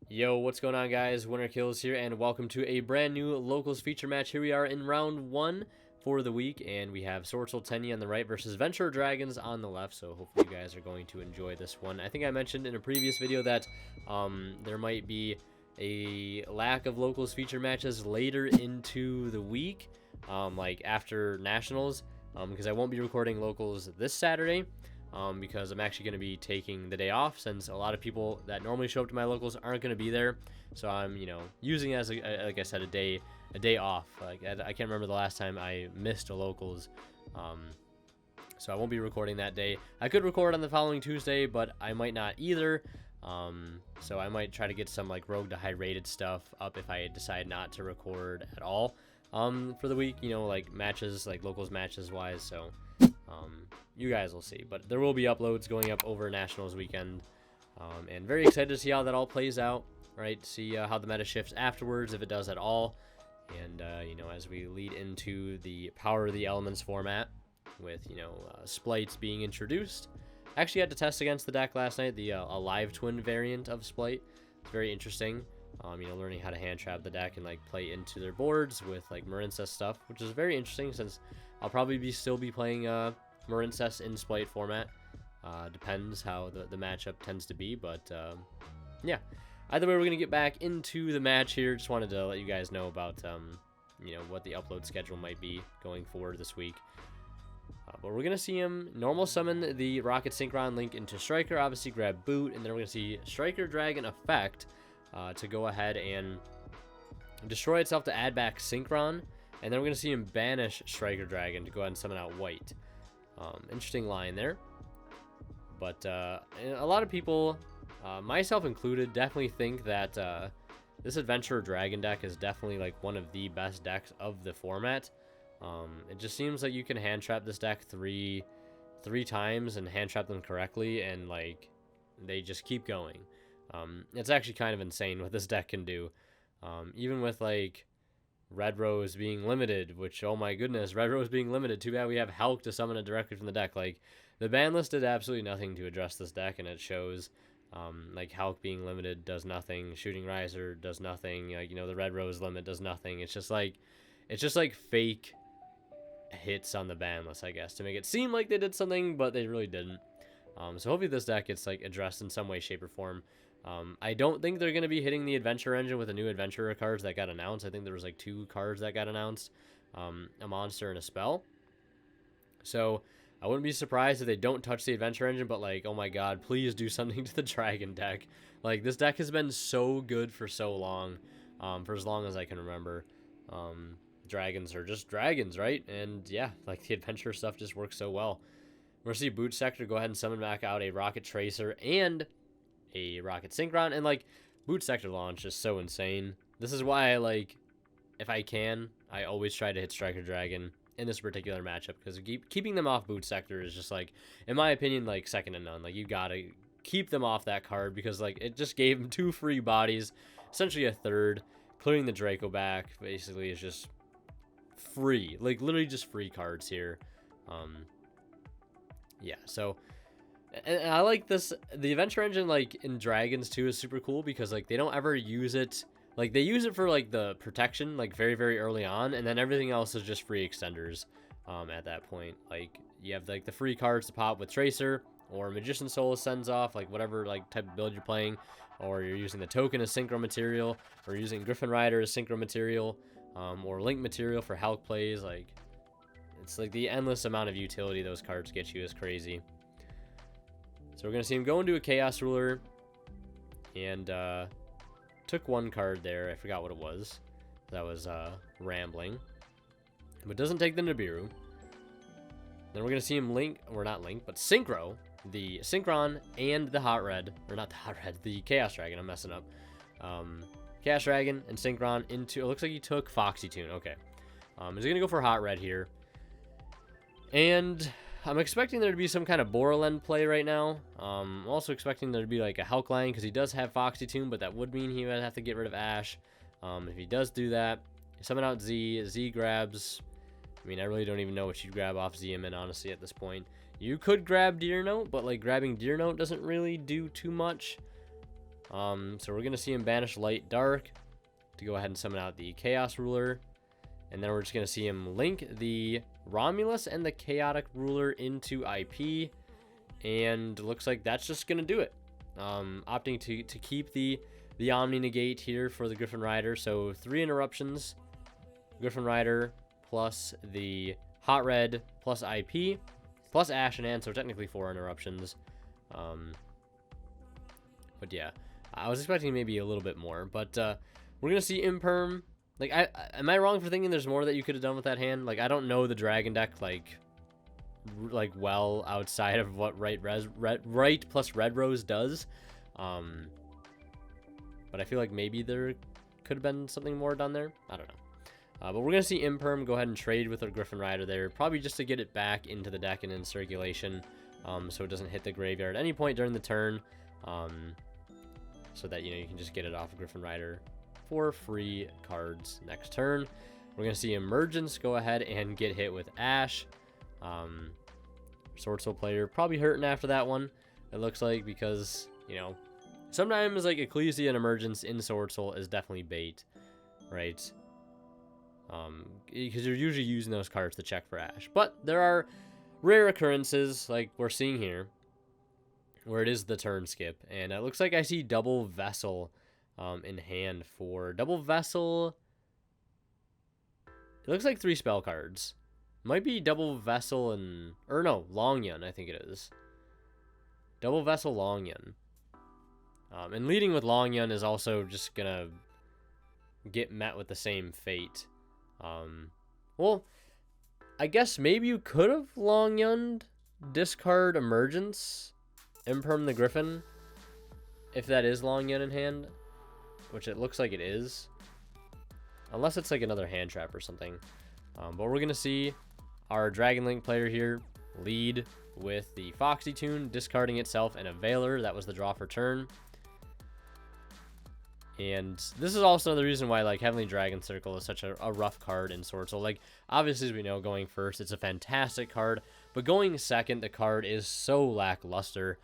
Yo, what's going on, guys? Winner Kills here, and welcome to a brand new locals feature match. Here we are in round 1 for the week, and we have Swordsoul Tenny on the right versus Venture Dragons on the left, so hopefully you guys are going to enjoy this one. I think I mentioned in a previous video that there might be a lack of locals feature matches later into the week, like after Nationals, because I won't be recording locals this Saturday. Because I'm actually going to be taking the day off since a lot of people that normally show up to my locals aren't going to be there. So I'm, using it as, like I said, a day off. Like I can't remember the last time I missed a locals. So I won't be recording that day. I could record on the following Tuesday, but I might not either. So I might try to get some like rogue to high rated stuff up if I decide not to record at all for the week, like matches, like locals matches wise. So you guys will see, but there will be uploads going up over Nationals weekend, and very excited to see how that all plays out, right? See how the meta shifts afterwards, if it does at all, and as we lead into the Power of the Elements format with Splites being introduced. I actually had to test against the deck last night, the Alive Twin variant of Splite. It's very interesting, learning how to hand trap the deck and like play into their boards with like Marincess stuff, which is very interesting since I'll probably still be playing Marincess in Splite format. Depends how the matchup tends to be, but yeah. Either way, we're gonna get back into the match here. Just wanted to let you guys know about what the upload schedule might be going forward this week. But we're gonna see him normal summon the Rocket Synchron Link into Striker, obviously grab Boot, and then we're gonna see Striker Dragon effect to go ahead and destroy itself to add back Synchron. And then we're going to see him banish Striker Dragon to go ahead and summon out White. Interesting line there. But a lot of people, myself included, definitely think that this Adventurer Dragon deck is definitely like one of the best decks of the format. It just seems like you can hand trap this deck three times and hand trap them correctly, and like they just keep going. It's actually kind of insane what this deck can do. Even with like Red Rose being limited, which, oh my goodness, Red Rose being limited. Too bad we have Hulk to summon it directly from the deck. Like, the ban list did absolutely nothing to address this deck, and it shows. Like, Hulk being limited does nothing. Shooting Riser does nothing. Like, the Red Rose limit does nothing. It's just like fake hits on the ban list, I guess, to make it seem like they did something, but they really didn't. So hopefully this deck gets, like, addressed in some way, shape, or form. I don't think they're going to be hitting the Adventure Engine with the new Adventurer cards that got announced. I think there was like 2 cards that got announced, a monster and a spell. So I wouldn't be surprised if they don't touch the Adventure Engine, but like, oh my god, please do something to the Dragon deck. Like, this deck has been so good for so long, for as long as I can remember. Dragons are just dragons, right? And yeah, like the Adventure stuff just works so well. We're going to see Boot Sector go ahead and summon back out a Rocket Tracer and a Rocket Synchron, and like Boot Sector launch is so insane. This is why I like, if I can, I always try to hit Striker Dragon in this particular matchup, because keeping them off Boot Sector is just like, in my opinion, like second to none. Like, you gotta keep them off that card because like it just gave them 2 free bodies, essentially a third. Clearing the Draco back basically is just free, like literally just free cards here. Yeah, so. And I like this, the Adventure Engine, like, in Dragons, too, is super cool, because, like, they don't ever use it, like, they use it for, like, the protection, like, very, very early on, and then everything else is just free extenders, at that point. Like, you have, like, the free cards to pop with Tracer, or Magician Soul sends off, like, whatever, like, type of build you're playing, or you're using the token as Synchro material, or using Griffin Rider as Synchro material, or Link material for Hulk plays. Like, it's, like, the endless amount of utility those cards get you is crazy. So we're going to see him go into a Chaos Ruler, and took 1 card there. I forgot what it was. That was Rambling. But doesn't take the Nibiru. Then we're going to see him link, or not link, but synchro the Synchron and the Hot Red, or not the Hot Red, the Chaos Dragon. I'm messing up. Chaos Dragon and Synchron into, it looks like he took Foxy Tune. Okay. He's going to go for Hot Red here. And I'm expecting there to be some kind of Borland play right now. I'm also expecting there to be like a Hulk line, because he does have Foxy Tune, but that would mean he would have to get rid of Ash. If he does do that, summon out Z. Z grabs. I mean, I really don't even know what you'd grab off Zeoman, honestly, at this point. You could grab Deer Note, but like grabbing Deer Note doesn't really do too much. So we're going to see him banish Light Dark to go ahead and summon out the Chaos Ruler. And then we're just going to see him link the Romulus and the Chaotic Ruler into IP. And looks like that's just going to do it. Opting to keep the Omni Negate here for the Griffin Rider. So 3 interruptions. Griffin Rider plus the Hot Red plus IP plus Ashen, so technically 4 interruptions. But yeah, I was expecting maybe a little bit more. But we're going to see Imperm. Like, am I wrong for thinking there's more that you could have done with that hand? Like, I don't know the Dragon deck, like well outside of what right plus Red Rose does. But I feel like maybe there could have been something more done there. I don't know. But we're going to see Imperm go ahead and trade with our Griffin Rider there, probably just to get it back into the deck and in circulation, so it doesn't hit the graveyard at any point during the turn, so that, you know, you can just get it off of Griffin Rider for free cards next turn. We're going to see Emergence go ahead and get hit with Ash. Swordsoul player probably hurting after that one, it looks like, because, you know, sometimes like Ecclesia and Emergence in Swordsoul is definitely bait, right? Because you're usually using those cards to check for Ash. But there are rare occurrences, like we're seeing here, where it is the turn skip. And it looks like I see Double Vessel in hand for Double Vessel. It looks like 3 spell cards. Might be Double Vessel and... or no, Long Yun, I think it is. Double Vessel Long Yun. And leading with Long Yun is also just gonna get met with the same fate. Well, I guess maybe you could have Long Yunned, discard Emergence, Imperm the Griffin, if that is Long Yun in hand, which it looks like it is. Unless it's like another hand trap or something. But we're going to see our Dragon Link player here lead with the Foxy Tune, discarding itself and a Veiler. That was the draw for turn. And this is also another reason why, like, Heavenly Dragon Circle is such a rough card in Swordsoul. Like, obviously, as we know, going first, it's a fantastic card. But going second, the card is so lackluster.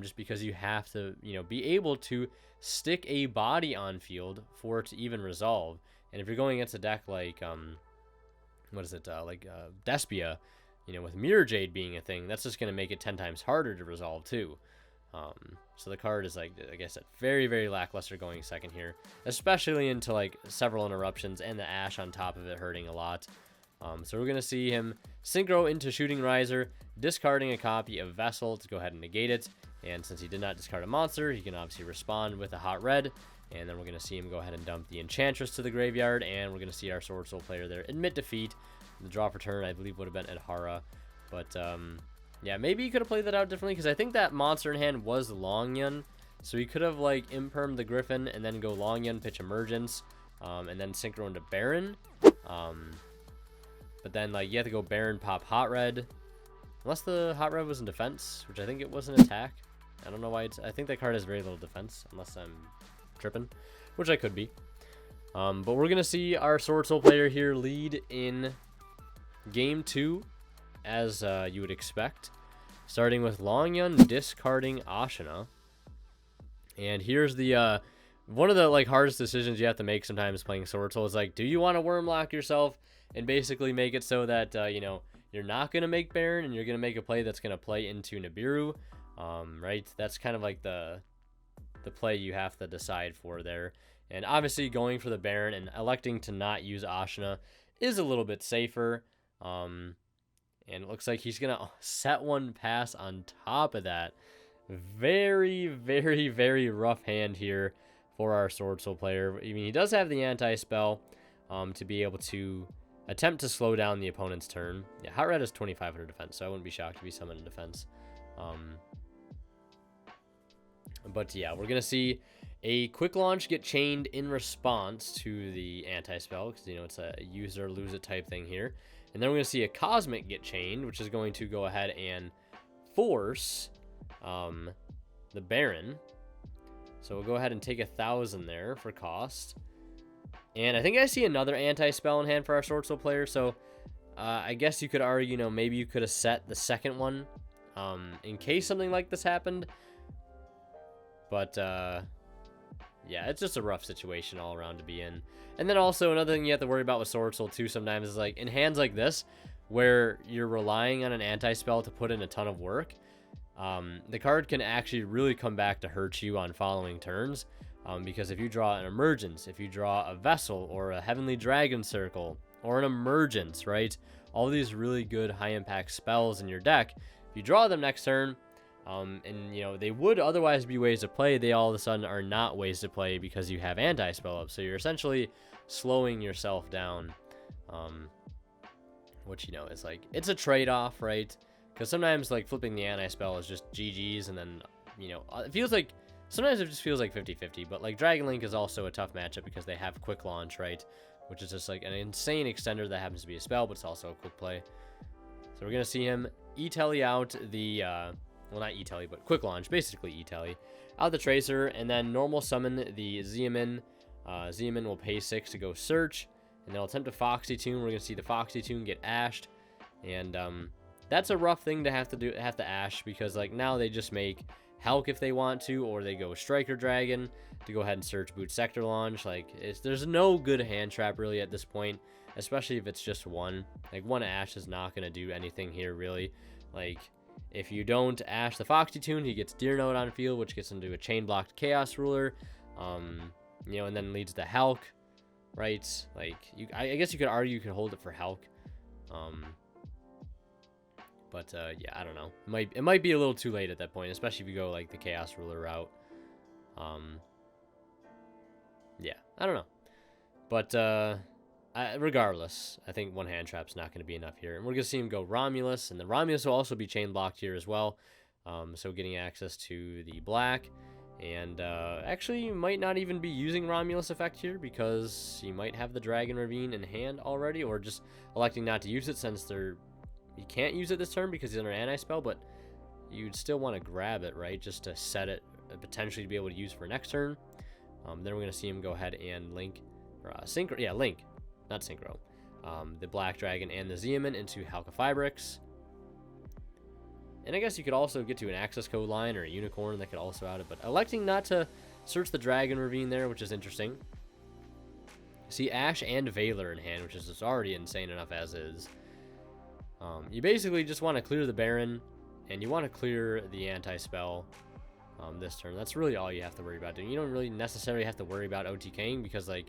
Just because you have to, you know, be able to stick a body on field for it to even resolve. And if you're going against a deck like, what is it, Despia, you know, with Mirror Jade being a thing, that's just going to make it 10 times harder to resolve, too. So the card is, like, I guess, very, very lackluster going second here, especially into, like, several interruptions and the Ash on top of it hurting a lot. So we're going to see him synchro into Shooting Riser, discarding a copy of Vessel to go ahead and negate it. And since he did not discard a monster, he can obviously respond with a Hot Red. And then we're going to see him go ahead and dump the Enchantress to the graveyard. And we're going to see our Swordsoul player there admit defeat. The draw for turn, I believe, would have been Adhara. But, yeah, maybe he could have played that out differently, because I think that monster in hand was Long Yun. So he could have, like, Imperm the Griffin and then go Long Yun, pitch Emergence, and then synchro into Baron. But then, like, you have to go Baron, pop Hot Red. Unless the Hot Red was in defense, which I think it was an attack. I don't know why it's... I think that card has very little defense, unless I'm tripping, which I could be. But we're going to see our Swordsoul player here lead in Game 2, as you would expect. Starting with Long Yun, discarding Ashina. And here's the... one of the, like, hardest decisions you have to make sometimes playing Swordsoul is, like, do you want to Wormlock yourself and basically make it so that, you know, you're not going to make Baron and you're going to make a play that's going to play into Nibiru, right? That's kind of like the play you have to decide for there. And obviously going for the Baron and electing to not use Ashina is a little bit safer. And it looks like he's going to set one pass on top of that. Very, very, very rough hand here for our Swordsoul player. I mean, he does have the anti-spell to be able to attempt to slow down the opponent's turn. Yeah, Hot Red is 2500 defense, so I wouldn't be shocked if he summoned in defense. But yeah, we're going to see a quick launch get chained in response to the anti-spell, because, you know, it's a use it or lose it type thing here. And then we're going to see a Cosmic get chained, which is going to go ahead and force the Baron. So we'll go ahead and take 1,000 there for cost. And I think I see another anti-spell in hand for our Swordsoul player. So I guess you could argue, you know, maybe you could have set the second one in case something like this happened. But yeah, it's just a rough situation all around to be in. And then also another thing you have to worry about with Swordsoul too sometimes is like in hands like this, where you're relying on an anti-spell to put in a ton of work, the card can actually really come back to hurt you on following turns. Because if you draw an Emergence, if you draw a Vessel or a Heavenly Dragon Circle or an Emergence, right? All these really good high-impact spells in your deck, if you draw them next turn, and, you know, they would otherwise be ways to play, they all of a sudden are not ways to play because you have anti-spell up. So you're essentially slowing yourself down, which, you know, is like, it's a trade-off, right? Because sometimes, like, flipping the anti-spell is just GG's, and then, you know, it feels like, sometimes it just feels like 50-50, but, like, Dragon Link is also a tough matchup because they have quick launch, right? Which is just, like, an insane extender that happens to be a spell, but it's also a quick play. So we're going to see him E-Telly out the, well, not E-Telly, but quick launch, basically E-Telly, out the Tracer, and then normal summon the Zeomin. Zeomin will pay 6 to go search, and they'll attempt a Foxy Tune. We're going to see the Foxy Tune get ashed, and, that's a rough thing to have to ash, because, like, now they just make Hulk if they want to, or they go Striker Dragon to go ahead and search Boot Sector Launch. Like, there's no good hand trap really at this point, especially if it's just one. Like, one ash is not going to do anything here, really. Like, if you don't ash the Foxy Tune, he gets Deer Note on field, which gets him to a Chain Blocked Chaos Ruler, you know, and then leads to Hulk, right? Like, I guess you could argue you could hold it for Hulk. But, yeah, I don't know. It might be a little too late at that point, especially if you go, like, the Chaos Ruler route. Yeah, I don't know. But, regardless, I think one hand trap's not going to be enough here. And we're going to see him go Romulus, and the Romulus will also be chain blocked here as well. So getting access to the black. And, actually, you might not even be using Romulus effect here, because you might have the Dragon Ravine in hand already, or just electing not to use it since you can't use it this turn because he's under anti-spell, but you'd still want to grab it, right? Just to set it, potentially to be able to use for next turn. Then we're going to see him go ahead and link, or synchro, yeah, link, not synchro, the Black Dragon and the Zeomin into Halqifibrix. And I guess you could also get to an access code line or a Unicorn that could also out it, but electing not to search the Dragon Ravine there, which is interesting. See Ash and Valor in hand, which is just already insane enough as is. You basically just want to clear the Baron, and you want to clear the anti-spell this turn. That's really all you have to worry about doing. You don't really necessarily have to worry about OTKing, because, like,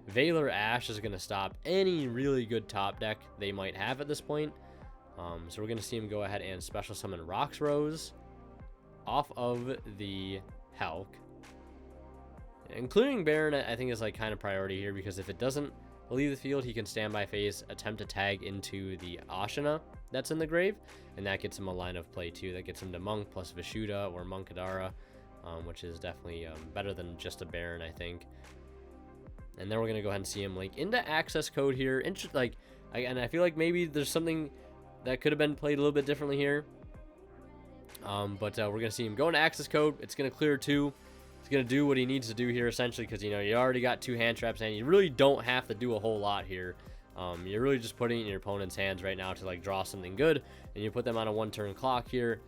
Valor Ash is going to stop any really good top deck they might have at this point. So we're going to see him go ahead and special summon Rox Rose off of the Hulk. And clearing Baron, I think, is, like, kind of priority here, because if it doesn't leave the field, he can standby phase, attempt to tag into the Ashina that's in the grave, and that gets him a line of play too. That gets him to Monk plus Vishuda or Monkadara, which is definitely better than just a Baron, I think. And then we're gonna go ahead and see him link into access code here. And I feel like maybe there's something that could have been played a little bit differently here. But we're gonna see him go into access code. It's gonna clear 2. He's going to do what he needs to do here, essentially, because, you know, you already got 2 hand traps, and you really don't have to do a whole lot here. You're really just putting it in your opponent's hands right now to, like, draw something good, and you put them on a 1-turn clock here.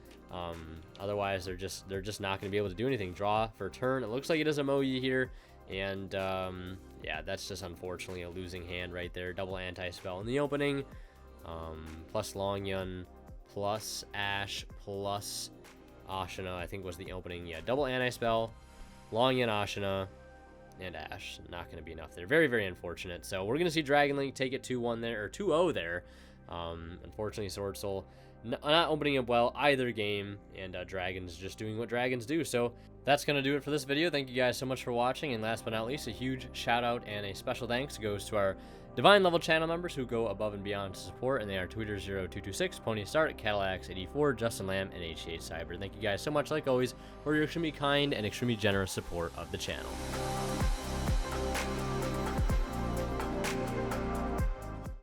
Otherwise, they're just not going to be able to do anything. Draw for a turn. It looks like it is a Moe here, and, yeah, that's just unfortunately a losing hand right there. Double anti-spell in the opening, plus Longyun, plus Ash, plus Ashina, I think was the opening. Yeah, double anti-spell. Longyun, Ashina, and Ash. Not going to be enough there. Very, very unfortunate. So we're going to see Dragon Link take it 2-1 there, or 2-0 there. Unfortunately, Swordsoul not opening up well either game, and Dragons just doing what Dragons do. So that's going to do it for this video. Thank you guys so much for watching, and last but not least, a huge shout out and a special thanks goes to our Divine level channel members who go above and beyond to support, and they are Tweeter0226, Pony Start, Cadillacs84, Justin Lamb, and HCH Cyber. Thank you guys so much, like always, for your extremely kind and extremely generous support of the channel.